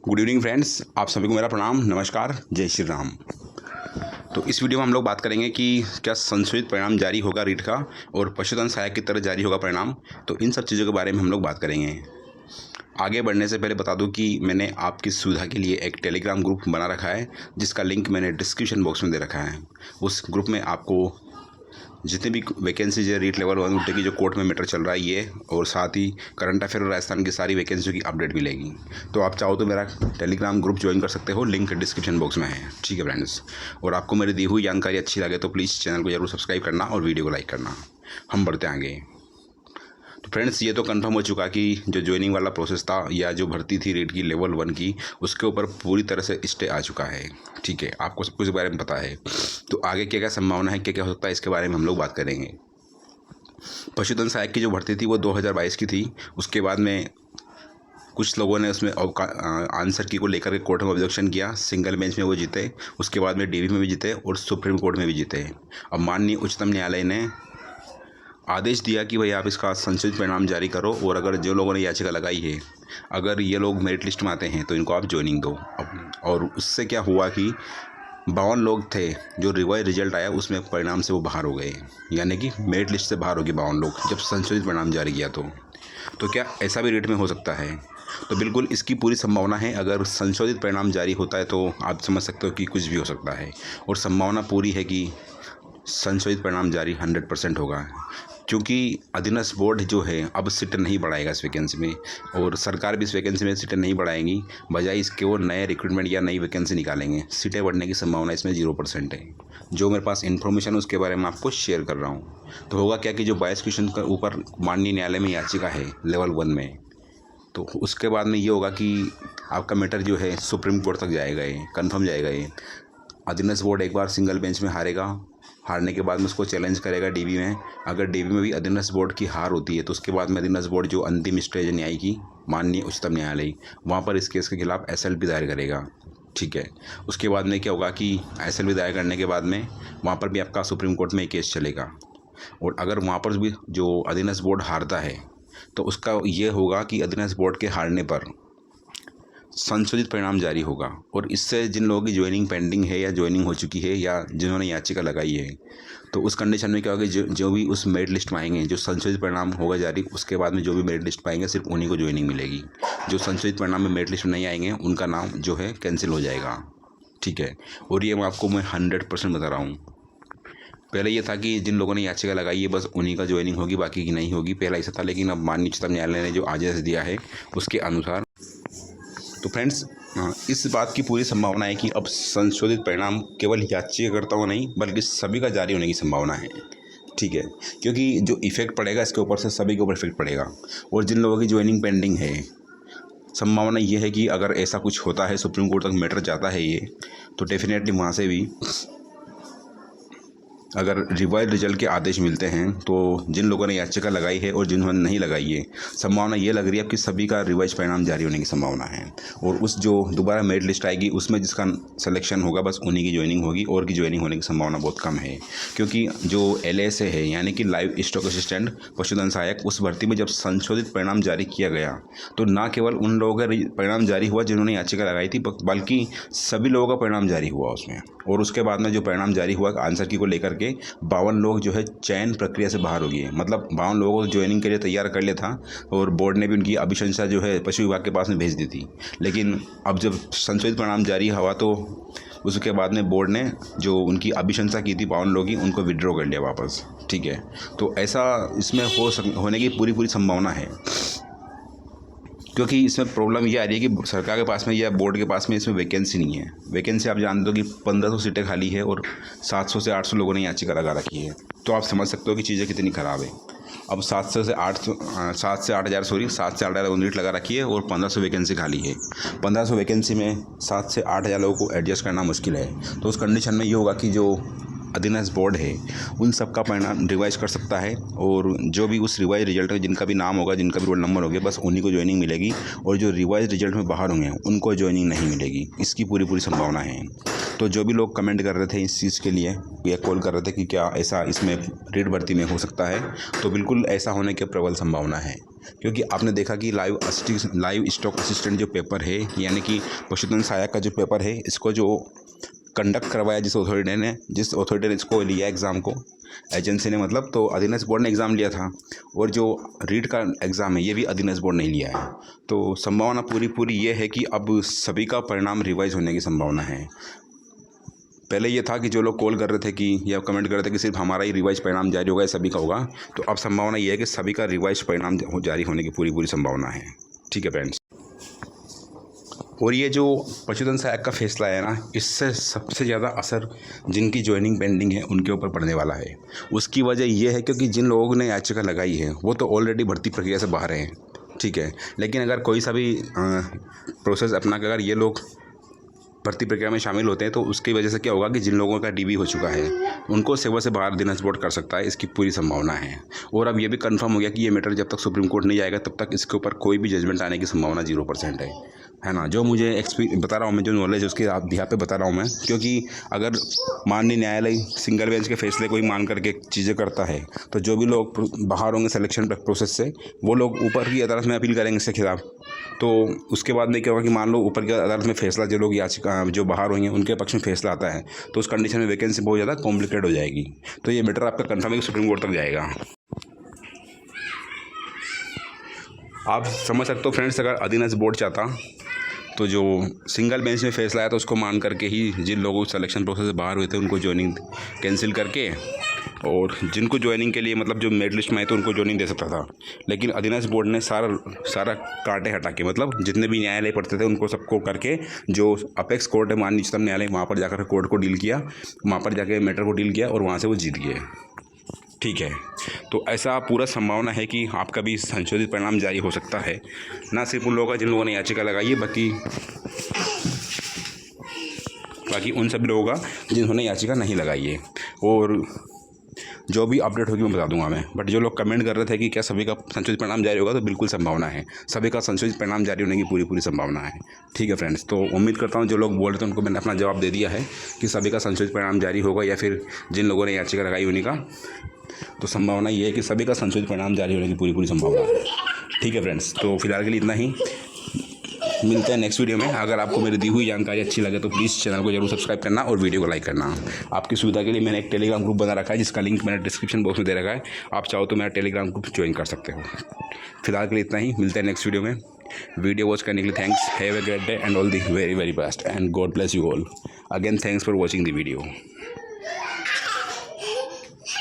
Good evening friends, आप सभी को मेरा प्रणाम, नमस्कार, जय श्री राम। तो इस वीडियो में हम लोग बात करेंगे कि क्या संशोधित परिणाम जारी होगा रीट का और पशुधन सहायक की तरह जारी होगा परिणाम। तो इन सब चीज़ों के बारे में हम लोग बात करेंगे। आगे बढ़ने से पहले बता दूं कि मैंने आपकी सुविधा के लिए एक टेलीग्राम ग्रुप बना रखा है, जिसका लिंक मैंने डिस्क्रिप्शन बॉक्स में दे रखा है। उस ग्रुप में आपको जितने भी वैकेंसीज है रीट लेवल 1 की जो कोर्ट में मैटर चल रहा है ये, और साथ ही करंट अफेयर और राजस्थान की सारी वैकेंसियों की अपडेट मिलेगी। तो आप चाहो तो मेरा टेलीग्राम ग्रुप ज्वाइन कर सकते हो, लिंक डिस्क्रिप्शन बॉक्स में है। ठीक है फ्रेंड्स, और आपको मेरी दी हुई जानकारी अच्छी लगे तो प्लीज़ चैनल को जरूर सब्सक्राइब करना और वीडियो को लाइक करना। हम बढ़ते आगे। तो फ्रेंड्स, ये तो कंफर्म हो चुका कि जो ज्वाइनिंग वाला प्रोसेस था या जो भर्ती थी रीट की लेवल 1 की, उसके ऊपर पूरी तरह से स्टे आ चुका है। ठीक है, आपको सब कुछ के बारे में पता है। तो आगे क्या क्या संभावना है, क्या क्या हो सकता है, इसके बारे में हम लोग बात करेंगे। पशुधन सहायक की जो भर्ती थी वो 2022 की थी। उसके बाद में कुछ लोगों ने उसमें आंसर की को लेकर के कोर्ट में ऑब्जेक्शन किया। सिंगल बेंच में वो जीते, उसके बाद में डीवी में भी जीते और सुप्रीम कोर्ट में भी जीते। अब माननीय उच्चतम न्यायालय ने आदेश दिया कि भाई आप इसका संशोधित परिणाम जारी करो, और अगर जो लोगों ने याचिका लगाई है, अगर ये लोग मेरिट लिस्ट में आते हैं तो इनको आप ज्वाइनिंग दो। और उससे क्या हुआ कि 52 लोग थे, जो रिवाइज रिजल्ट आया उसमें परिणाम से वो बाहर हो गए, यानी कि मेरिट लिस्ट से बाहर हो गए 52 लोग जब संशोधित परिणाम जारी किया। तो क्या ऐसा भी रीट में हो सकता है? तो बिल्कुल इसकी पूरी संभावना है। अगर संशोधित परिणाम जारी होता है तो आप समझ सकते हो कि कुछ भी हो सकता है, और संभावना पूरी है कि संशोधित परिणाम जारी 100% होगा, क्योंकि अधीनस्थ बोर्ड जो है अब सीटें नहीं बढ़ाएगा इस वैकेंसी में, और सरकार भी इस वैकेंसी में सीटें नहीं बढ़ाएंगी। बजाय इसके वो नए रिक्रूटमेंट या नई वैकेंसी निकालेंगे। सीटें बढ़ने की संभावना इसमें 0% है। जो मेरे पास इन्फॉर्मेशन है उसके बारे में आपको शेयर कर रहा हूँ। तो होगा क्या कि जो 22 क्वेश्चन के ऊपर माननीय न्यायालय में याचिका है लेवल 1 में, तो उसके बाद में ये होगा कि आपका मैटर जो है सुप्रीम कोर्ट तक जाएगा, ये कन्फर्म जाएगा। ये अधीनस्थ बोर्ड एक बार सिंगल बेंच में हारेगा, हारने के बाद में उसको चैलेंज करेगा डीवी में। अगर डीवी में भी अधीनस्थ बोर्ड की हार होती है तो उसके बाद में अधीनस्थ बोर्ड जो अंतिम स्टेज है न्याय की, माननीय उच्चतम न्यायालय, वहाँ पर इस केस के खिलाफ एसएलपी दायर करेगा। ठीक है, उसके बाद में क्या होगा कि एसएलपी दायर करने के बाद में वहाँ पर भी आपका सुप्रीम कोर्ट में केस चलेगा, और अगर वहाँ पर भी जो अधीनस्थ बोर्ड हारता है तो उसका ये होगा कि अधीनस्थ बोर्ड के हारने पर संशोधित परिणाम जारी होगा। और इससे जिन लोगों की ज्वाइनिंग पेंडिंग है या ज्वाइनिंग हो चुकी है या जिन्होंने याचिका लगाई है, तो उस कंडीशन में क्या होगा, जो भी उस मेरिट लिस्ट में आएंगे, जो संशोधित परिणाम होगा जारी, उसके बाद में जो भी मेरिट लिस्ट पाएंगे सिर्फ उन्हीं को ज्वाइनिंग मिलेगी। जो संशोधित परिणाम में मेरिट लिस्ट में नहीं आएंगे उनका नाम जो है कैंसिल हो जाएगा। ठीक है, और ये मैं 100% बता रहा हूँ। पहले ये था कि जिन लोगों ने याचिका लगाई है बस उन्हीं का ज्वाइनिंग होगी, बाकी की नहीं होगी। पहला ऐसा था, लेकिन अब माननीय उच्चतम न्यायालय ने जो आदेश दिया है उसके अनुसार, तो फ्रेंड्स, इस बात की पूरी संभावना है कि अब संशोधित परिणाम केवल याचिकाकर्ताओं नहीं बल्कि सभी का जारी होने की संभावना है। ठीक है, क्योंकि जो इफेक्ट पड़ेगा इसके ऊपर से सभी के ऊपर इफेक्ट पड़ेगा। और जिन लोगों की ज्वाइनिंग पेंडिंग है, संभावना ये है कि अगर ऐसा कुछ होता है, सुप्रीम कोर्ट तक मैटर जाता है ये, तो डेफिनेटली वहाँ से भी अगर रिवाइज रिजल्ट के आदेश मिलते हैं तो जिन लोगों ने याचिका लगाई है और जिन्होंने नहीं लगाई है, संभावना ये लग रही है कि सभी का रिवाइज परिणाम जारी होने की संभावना है। और उस जो दोबारा मेरिट लिस्ट आएगी उसमें जिसका सिलेक्शन होगा बस उन्हीं की ज्वाइनिंग होगी, और की ज्वाइनिंग होने की संभावना बहुत कम है। क्योंकि जो LSA है, यानी कि लाइव स्टॉक असिस्टेंट पशुधन सहायक, उस भर्ती में जब संशोधित परिणाम जारी किया गया तो न केवल उन लोगों का परिणाम जारी हुआ जिन्होंने याचिका लगाई थी, बल्कि सभी लोगों का परिणाम जारी हुआ उसमें। और उसके बाद में जो परिणाम जारी हुआ आंसर की को लेकर के 52 लोग जो है चयन प्रक्रिया से बाहर हो गए। मतलब 52 लोगों को ज्वाइनिंग के लिए तैयार कर लिया था, और बोर्ड ने भी उनकी अभिशंसा जो है पशु विभाग के पास में भेज दी थी। लेकिन अब जब संशोधित परिणाम जारी हुआ तो उसके बाद में बोर्ड ने जो उनकी अभिशंसा की थी 52 लोगों की, उनको विड्रॉ कर लिया वापस। ठीक है, तो ऐसा इसमें होने की पूरी संभावना है। क्योंकि इसमें प्रॉब्लम ये आ रही है कि सरकार के पास में या बोर्ड के पास में इसमें वैकेंसी नहीं है। वैकेंसी आप जानते हो कि 1500 सीटें खाली है और 700 से 800 लोगों ने याचिका लगा रखी है। तो आप समझ सकते हो कि चीज़ें कितनी ख़राब है। अब 7 से 8 हज़ार यूनिट लगा रखी है और 1500 वैकेंसी खाली है। 1500 वैकेंसी में 7 से 8 हज़ार लोगों को एडजस्ट करना मुश्किल है। तो उस कंडीशन में ये होगा कि जो अधीनस्थ बोर्ड है उन सब का परिणाम रिवाइज कर सकता है, और जो भी उस रिवाइज रिजल्ट में जिनका भी नाम होगा, जिनका भी रोल नंबर होगा, बस उन्हीं को ज्वाइनिंग मिलेगी, और जो रिवाइज रिजल्ट में बाहर होंगे उनको ज्वाइनिंग नहीं मिलेगी। इसकी पूरी संभावना है। तो जो भी लोग कमेंट कर रहे थे इस चीज़ के लिए या कॉल कर रहे थे कि क्या ऐसा इसमें रीट भर्ती में हो सकता है, तो बिल्कुल ऐसा होने की प्रबल संभावना है। क्योंकि आपने देखा कि लाइव स्टॉक असिस्टेंट जो पेपर है, यानी कि पशुधन सहायक का जो पेपर है, इसको जो कंडक्ट करवाया जिस अथॉरिटी ने इसको लिया एग्ज़ाम को, एजेंसी ने मतलब, तो अधीनस्थ बोर्ड ने एग्ज़ाम लिया था। और जो रीट का एग्ज़ाम है ये भी अधीनस्थ बोर्ड नहीं लिया है। तो संभावना पूरी ये है कि अब सभी का परिणाम रिवाइज होने की संभावना है। पहले ये था कि जो लोग कॉल कर रहे थे कि या कमेंट कर रहे थे कि सिर्फ हमारा ही रिवाइज परिणाम जारी होगा, सभी का होगा, तो अब संभावना ये है कि सभी का रिवाइज परिणाम जारी होने की पूरी संभावना है। ठीक है फ्रेंड्स। और ये जो पशुधन सहायक का फैसला है ना, इससे सबसे ज़्यादा असर जिनकी ज्वाइनिंग पेंडिंग है उनके ऊपर पड़ने वाला है। उसकी वजह ये है क्योंकि जिन लोगों ने याचिका लगाई है वो तो ऑलरेडी भर्ती प्रक्रिया से बाहर हैं, ठीक है। लेकिन अगर कोई सा भी प्रोसेस अपना कर अगर ये लोग भर्ती प्रक्रिया में शामिल होते हैं तो उसकी वजह से क्या होगा कि जिन लोगों का डीबी हो चुका है उनको सेवा से बाहर अधीनस्थ बोर्ड कर सकता है, इसकी पूरी संभावना है। और अब ये भी कंफर्म हो गया कि ये मैटर जब तक सुप्रीम कोर्ट नहीं जाएगा तब तक इसके ऊपर कोई भी जजमेंट आने की संभावना 0% है ना। जो मुझे बता रहा हूँ मैं, जो नॉलेज है उसके यहाँ पे बता रहा हूँ मैं, क्योंकि अगर माननीय न्यायालय सिंगल बेंच के फैसले को ही मान करके चीज़ें करता है तो जो भी लोग बाहर होंगे सिलेक्शन प्रोसेस से वो लोग ऊपर की अदालत में अपील करेंगे इसके खिलाफ। तो उसके बाद में क्या होगा कि मान लो ऊपर की अदालत में फैसला, जो लोग याचिका जो बाहर होंगे उनके पक्ष में फैसला आता है, तो उस कंडीशन में वैकेंसी बहुत ज़्यादा कॉम्प्लिकेट हो जाएगी। तो ये मैटर आपका कंफर्म है कि सुप्रीम कोर्ट तक जाएगा। आप समझ सकते हो फ्रेंड्स, अगर अधीनस्थ बोर्ड चाहता तो जो सिंगल बेंच में फैसला आया तो उसको मान करके ही जिन लोगों सिलेक्शन प्रोसेस से बाहर हुए थे उनको ज्वाइनिंग कैंसिल करके, और जिनको ज्वाइनिंग के लिए मतलब जो मेरिट लिस्ट में आए तो उनको ज्वाइनिंग दे सकता था। लेकिन अधीनस्थ बोर्ड ने सारा कांटे हटा के, मतलब जितने भी न्यायालय पढ़ते थे उनको सबको करके, जो अपेक्स कोर्ट है माननीय उच्चतम न्यायालय, वहाँ पर जाकर कोर्ट को डील किया, वहाँ पर जाके मैटर को डील किया और वहाँ से वो जीत गए। ठीक है। तो ऐसा पूरा संभावना है कि आपका भी संशोधित परिणाम जारी हो सकता है, ना सिर्फ उन लोगों का जिन लोगों ने याचिका लगाई है, बाकी उन सभी लोगों का जिन्होंने याचिका नहीं लगाई है। और जो भी अपडेट होगी मैं बता दूंगा मैं। बट जो लोग कमेंट कर रहे थे कि क्या सभी का संशोधित परिणाम जारी होगा, तो बिल्कुल संभावना है, सभी का संशोधित परिणाम जारी होने की पूरी संभावना है। ठीक है फ्रेंड्स। तो उम्मीद करता हूँ जो लोग बोल रहे थे उनको मैंने अपना जवाब दे दिया है कि सभी का संशोधित परिणाम जारी होगा, या फिर जिन लोगों ने याचिका लगाई उन्हीं का। तो संभावना ये है कि सभी का संशोधित परिणाम जारी होने की पूरी संभावना है। ठीक है फ्रेंड्स। तो फिलहाल के लिए इतना ही, मिलते हैं नेक्स्ट वीडियो में। अगर आपको मेरी दी हुई जानकारी अच्छी लगे तो प्लीज़ चैनल को जरूर सब्सक्राइब करना और वीडियो को लाइक करना। आपकी सुविधा के लिए मैंने एक टेलीग्राम ग्रुप बना रखा है जिसका लिंक मैंने डिस्क्रिप्शन बॉक्स में दे रखा है, आप चाहो तो मेरा टेलीग्राम ग्रुप ज्वाइन कर सकते हो। फिलहाल के लिए इतना ही, मिलते हैं नेक्स्ट वीडियो में। वीडियो वॉच करने के लिए thanks, have a great day and all the very best and God bless you all. Again thanks for watching the video.